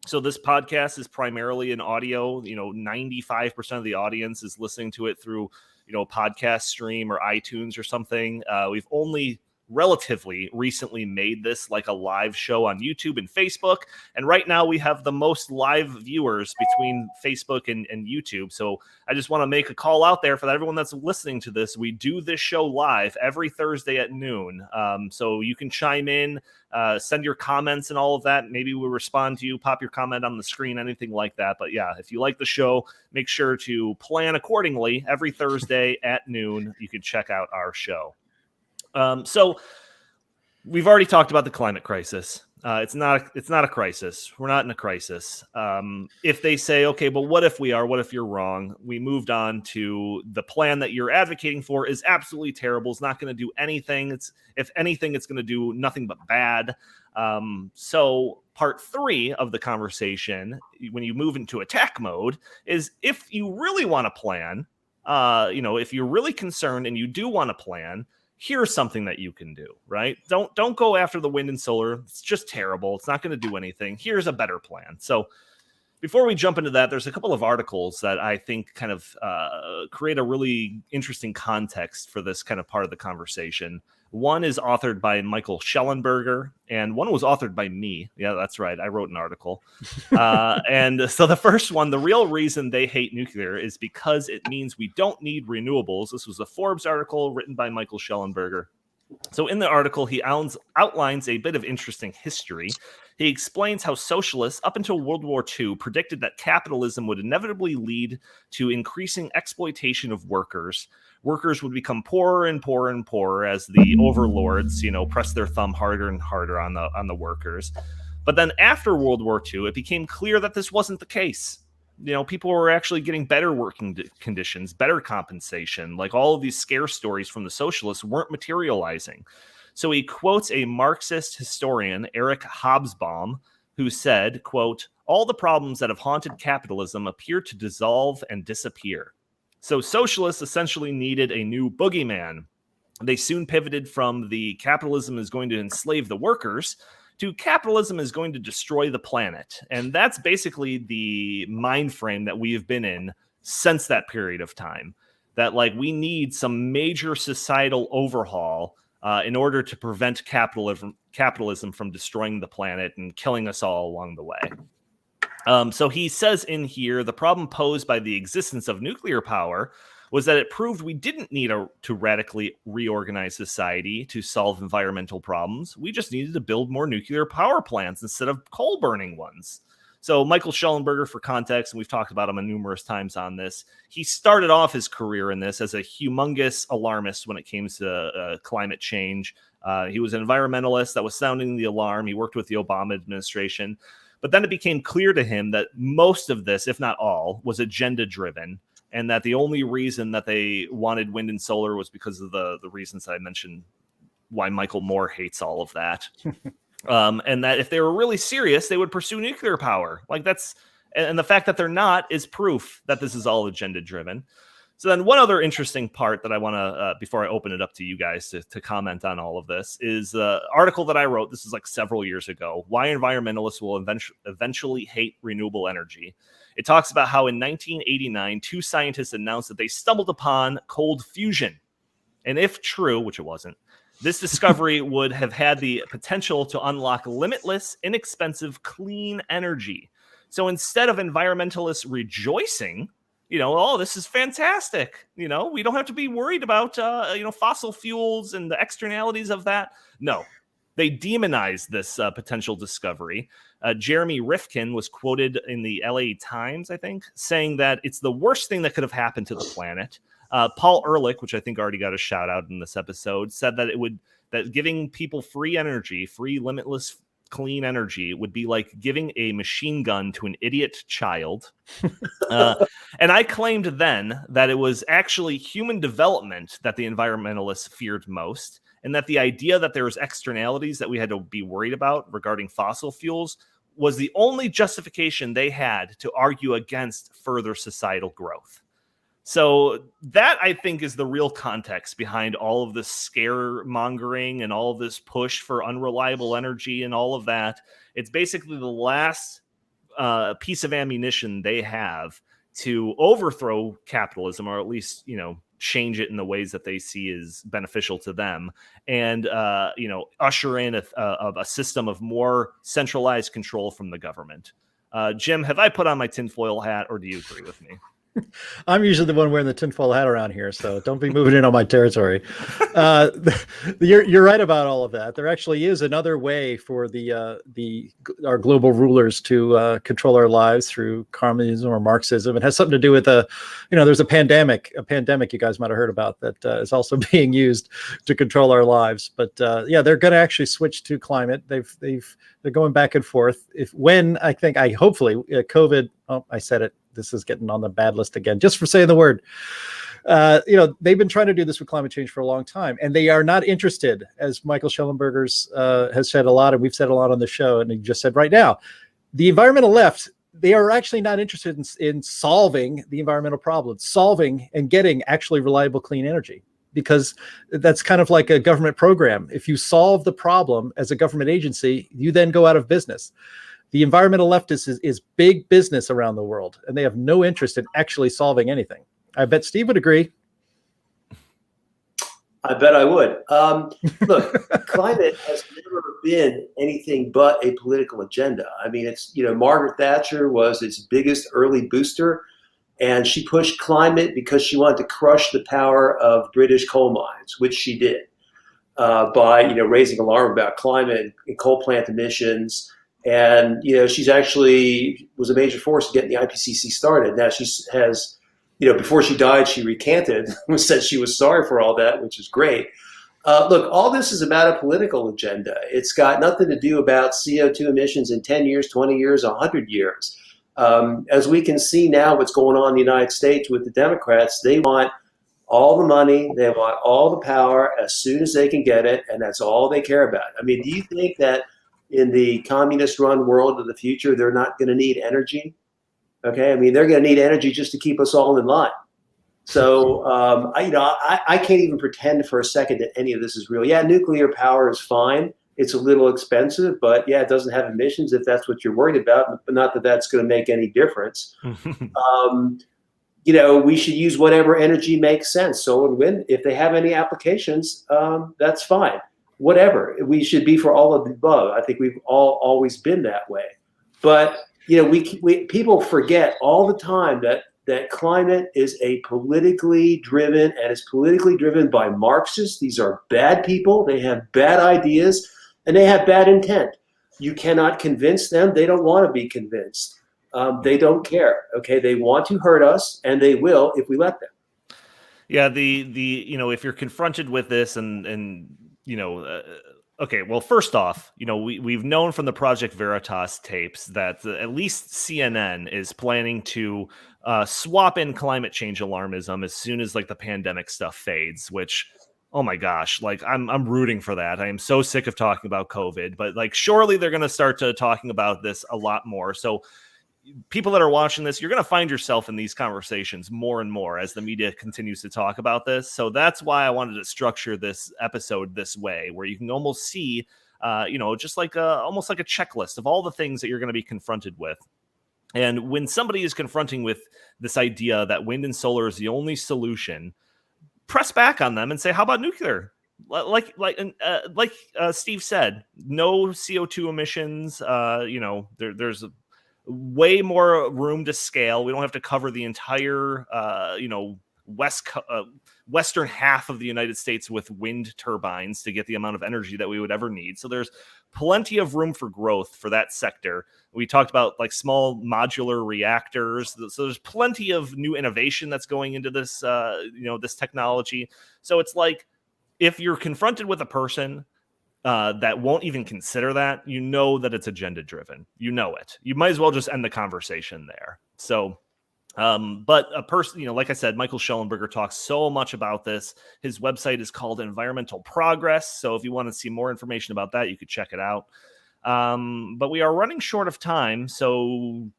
so this podcast is primarily in audio. 95% of the audience is listening to it through podcast stream or iTunes or something. We've only relatively recently made this like a live show on YouTube and Facebook. And right now we have the most live viewers between Facebook and YouTube. So I just want to make a call out there for everyone that's listening to this. We do this show live every Thursday at noon. So you can chime in, send your comments and all of that. Maybe we'll respond to you, pop your comment on the screen, anything like that. But yeah, if you like the show, make sure to plan accordingly. Every Thursday at noon, you can check out our show. So we've already talked about the climate crisis. It's not a crisis. We're not in a crisis. If they say, okay, but what if we are? What if you're wrong? We moved on to the plan that you're advocating for is absolutely terrible. It's not going to do anything. If anything, it's going to do nothing but bad. So part 3 of the conversation, when you move into attack mode, is if you really want to plan, if you're really concerned and you do want to plan, here's something that you can do, right? Don't go after the wind and solar. It's just terrible. It's not going to do anything. Here's a better plan. So Before we jump into that, there's a couple of articles that I think kind of create a really interesting context for this kind of part of the conversation. One is authored by Michael Schellenberger, and one was authored by me. Yeah, that's right. I wrote an article. And so the first one, the real reason they hate nuclear is because it means we don't need renewables. This was a Forbes article written by Michael Schellenberger. So in the article, he outlines a bit of interesting history. He explains how socialists, up until World War II, predicted that capitalism would inevitably lead to increasing exploitation of workers. Workers would become poorer and poorer and poorer as the overlords, press their thumb harder and harder on the workers. But then after World War II, it became clear that this wasn't the case. People were actually getting better working conditions, better compensation. Like all of these scare stories from the socialists weren't materializing. So he quotes a Marxist historian, Eric Hobsbawm, who said, quote, "All the problems that have haunted capitalism appear to dissolve and disappear." So socialists essentially needed a new boogeyman. They soon pivoted from the capitalism is going to enslave the workers to capitalism is going to destroy the planet. And that's basically the mind frame that we have been in since that period of time. That we need some major societal overhaul in order to prevent capitalism from destroying the planet and killing us all along the way. So he says in here, the problem posed by the existence of nuclear power was that it proved we didn't need to radically reorganize society to solve environmental problems. We just needed to build more nuclear power plants instead of coal-burning ones. So Michael Schellenberger, for context, and we've talked about him numerous times on this, he started off his career in this as a humongous alarmist when it came to climate change. He was an environmentalist that was sounding the alarm. He worked with the Obama administration. But then it became clear to him that most of this, if not all, was agenda-driven, and that the only reason that they wanted wind and solar was because of the reasons that I mentioned, why Michael Moore hates all of that. And that if they were really serious, they would pursue nuclear power. And the fact that they're not is proof that this is all agenda-driven. So then one other interesting part that I want to, before I open it up to you guys to comment on all of this, is the article that I wrote. This is several years ago, Why Environmentalists Will Eventually Hate Renewable Energy. It talks about how in 1989, two scientists announced that they stumbled upon cold fusion. And if true, which it wasn't, this discovery would have had the potential to unlock limitless, inexpensive, clean energy. So instead of environmentalists rejoicing, this is fantastic. We don't have to be worried about, fossil fuels and the externalities of that. No, they demonized this potential discovery. Jeremy Rifkin was quoted in the LA Times, I think, saying that it's the worst thing that could have happened to the planet. Paul Ehrlich, which I think already got a shout out in this episode, said that that giving people free energy, free limitless clean energy, would be like giving a machine gun to an idiot child. And I claimed then that it was actually human development that the environmentalists feared most, and that the idea that there was externalities that we had to be worried about regarding fossil fuels was the only justification they had to argue against further societal growth. So that, I think, is the real context behind all of this scaremongering and all of this push for unreliable energy and all of that. It's basically the last piece of ammunition they have to overthrow capitalism, or at least, change it in the ways that they see as beneficial to them, and usher in a system of more centralized control from the government. Jim, have I put on my tinfoil hat, or do you agree with me? I'm usually the one wearing the tinfoil hat around here, so don't be moving in on my territory. You're right about all of that. There actually is another way for our global rulers to control our lives through communism or Marxism. It has something to do with there's a pandemic you guys might have heard about that is also being used to control our lives. But they're going to actually switch to climate. They're going back and forth. Hopefully COVID. Oh, I said it. This is getting on the bad list again, just for saying the word. They've been trying to do this with climate change for a long time, and they are not interested, as Michael Schellenberger has said a lot, and we've said a lot on the show, and he just said right now, the environmental left, they are actually not interested in solving the environmental problems, solving and getting actually reliable, clean energy, because that's kind of like a government program. If you solve the problem as a government agency, you then go out of business. The environmental leftists is big business around the world, and they have no interest in actually solving anything. I bet Steve would agree. I bet I would. Look, climate has never been anything but a political agenda. I mean, it's, Margaret Thatcher was its biggest early booster, and she pushed climate because she wanted to crush the power of British coal mines, which she did by, raising alarm about climate and coal plant emissions. And, she's actually was a major force in getting the IPCC started. Now she has, before she died, she recanted and said she was sorry for all that, which is great. Look, all this is about a political agenda. It's got nothing to do about CO2 emissions in 10 years, 20 years, 100 years. As we can see now what's going on in the United States with the Democrats, they want all the money, they want all the power as soon as they can get it, and that's all they care about. I mean, do you think that in the communist-run world of the future, they're not going to need energy? Okay, I mean, they're going to need energy just to keep us all in line. So, I can't even pretend for a second that any of this is real. Yeah, nuclear power is fine. It's a little expensive, but yeah, it doesn't have emissions if that's what you're worried about, but not that that's going to make any difference. We should use whatever energy makes sense. Solar and wind, if they have any applications, that's fine. Whatever. We should be for all of the above. I think we've always been that way. But people forget all the time that climate is a politically driven, and it's politically driven by Marxists. These are bad people. They have bad ideas, and they have bad intent. You cannot convince them. They don't want to be convinced. They don't care. Okay, they want to hurt us, and they will if we let them. Yeah, if you're confronted with this okay, well, first off, we've known from the Project Veritas tapes that at least CNN is planning to swap in climate change alarmism as soon as the pandemic stuff fades, which, oh my gosh, I'm rooting for that. I am so sick of talking about COVID, but surely they're going to start talking about this a lot more. So people that are watching this, you're going to find yourself in these conversations more and more as the media continues to talk about this. So that's why I wanted to structure this episode this way, where you can almost see, just almost like a checklist of all the things that you're going to be confronted with. And when somebody is confronting with this idea that wind and solar is the only solution, press back on them and say, how about nuclear? Like Steve said, no CO2 emissions. There's way more room to scale. We don't have to cover the entire, western half of the United States with wind turbines to get the amount of energy that we would ever need. So there's plenty of room for growth for that sector. We talked about small modular reactors. So there's plenty of new innovation that's going into this, this technology. So it's if you're confronted with a person that won't even consider that, that it's agenda driven. It. You might as well just end the conversation there. So, but a person, like I said, Michael Schellenberger talks so much about this. His website is called Environmental Progress. So if you want to see more information about that, you could check it out. But we are running short of time. So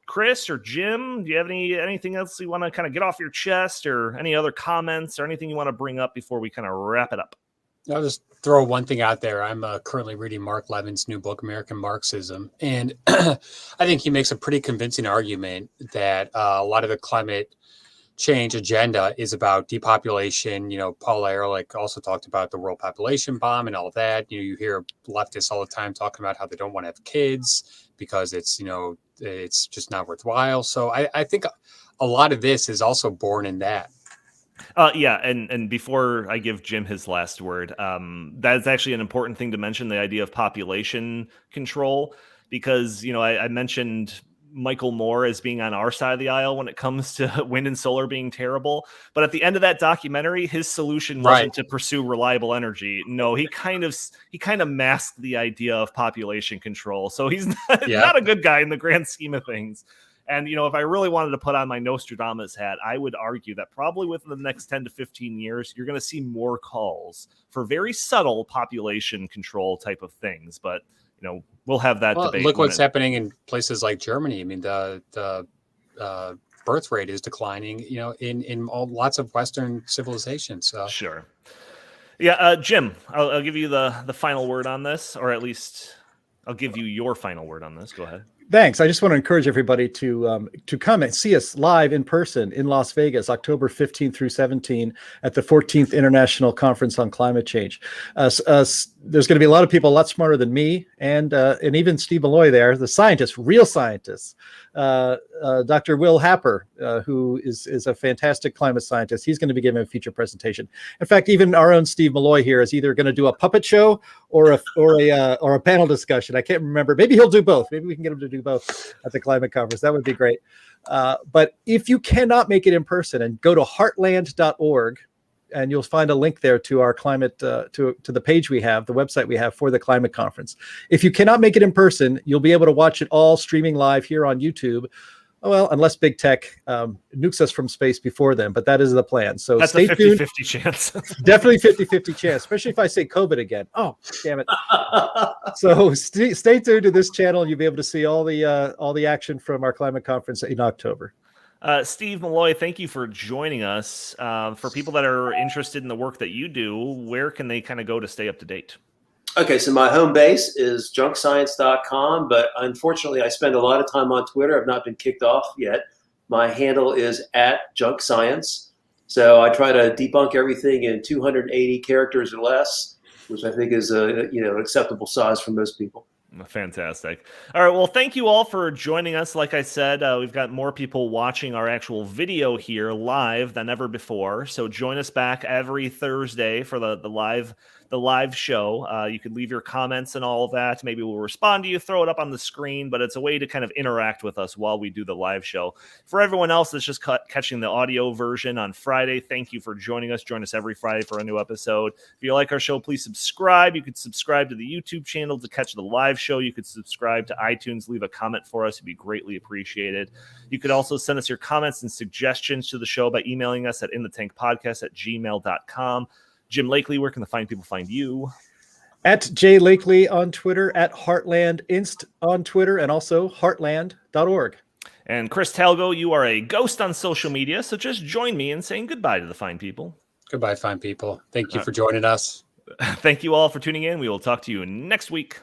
Chris or Jim, do you have anything else you want to kind of get off your chest, or any other comments or anything you want to bring up before we kind of wrap it up? I'll just throw one thing out there. I'm currently reading Mark Levin's new book, American Marxism. And I think he makes a pretty convincing argument that a lot of the climate change agenda is about depopulation. Paul Ehrlich also talked about the world population bomb and all that. You hear leftists all the time talking about how they don't want to have kids because it's just not worthwhile. So I think a lot of this is also born in that. And before I give Jim his last word, that is actually an important thing to mention, the idea of population control, because, I mentioned Michael Moore as being on our side of the aisle when it comes to wind and solar being terrible. But at the end of that documentary, his solution wasn't to pursue reliable energy. No, he kind of masked the idea of population control. So he's not a good guy in the grand scheme of things. And, if I really wanted to put on my Nostradamus hat, I would argue that probably within the next 10 to 15 years, you're going to see more calls for very subtle population control type of things. But, we'll have that debate. Look what's happening in places like Germany. I mean, the birth rate is declining, in lots of Western civilizations. So. Sure. Yeah, Jim, I'll give you the final word on this, or at least I'll give you your final word on this. Go ahead. Thanks. I just want to encourage everybody to come and see us live in person in Las Vegas, October 15 through 17 at the 14th International Conference on Climate Change. There's going to be a lot of people a lot smarter than me and even Steve Milloy there, the scientists, real scientists. Dr. Will Happer, who is a fantastic climate scientist. He's going to be giving a feature presentation. In fact, even our own Steve Milloy here is either going to do a puppet show or a panel discussion. I can't remember. Maybe he'll do both. Maybe we can get him to do both at the climate conference. That would be great. But if you cannot make it in person, and go to heartland.org, and you'll find a link there to our climate, to the page we have, the website we have for the climate conference. If you cannot make it in person, you'll be able to watch it all streaming live here on YouTube. Well, unless big tech nukes us from space before then, but that is the plan. So that's stay a 50-50 tuned. chance. Definitely 50-50 chance, especially if I say COVID again. Oh, damn it. So stay tuned to this channel. You'll be able to see all the action from our climate conference in October. Steve Milloy, thank you for joining us. For people that are interested in the work that you do, where can they kind of go to stay up to date? Okay, so my home base is junkscience.com, but unfortunately I spend a lot of time on Twitter. I've not been kicked off yet. My handle is @junkscience. So I try to debunk everything in 280 characters or less, which I think is an acceptable size for most people. Fantastic. All right. Well, thank you all for joining us. Like I said, we've got more people watching our actual video here live than ever before. So join us back every Thursday for the live show. You can leave your comments and all of that. Maybe we'll respond to you, throw it up on the screen, but it's a way to kind of interact with us while we do the live show. For everyone else that's just catching the audio version on Friday, thank you for joining us. Join us every Friday for a new episode. If you like our show, please subscribe. You could subscribe to the YouTube channel to catch the live show. You could subscribe to iTunes, leave a comment for us. It'd be greatly appreciated. You could also send us your comments and suggestions to the show by emailing us at inthetankpodcast@gmail.com. Jim Lakely, where can the fine people find you? At J Lakely on Twitter, at Heartland Inst on Twitter, and also heartland.org. And Chris Talgo, you are a ghost on social media, so just join me in saying goodbye to the fine people. Goodbye, fine people. Thank you for joining us. Thank you all for tuning in. We will talk to you next week.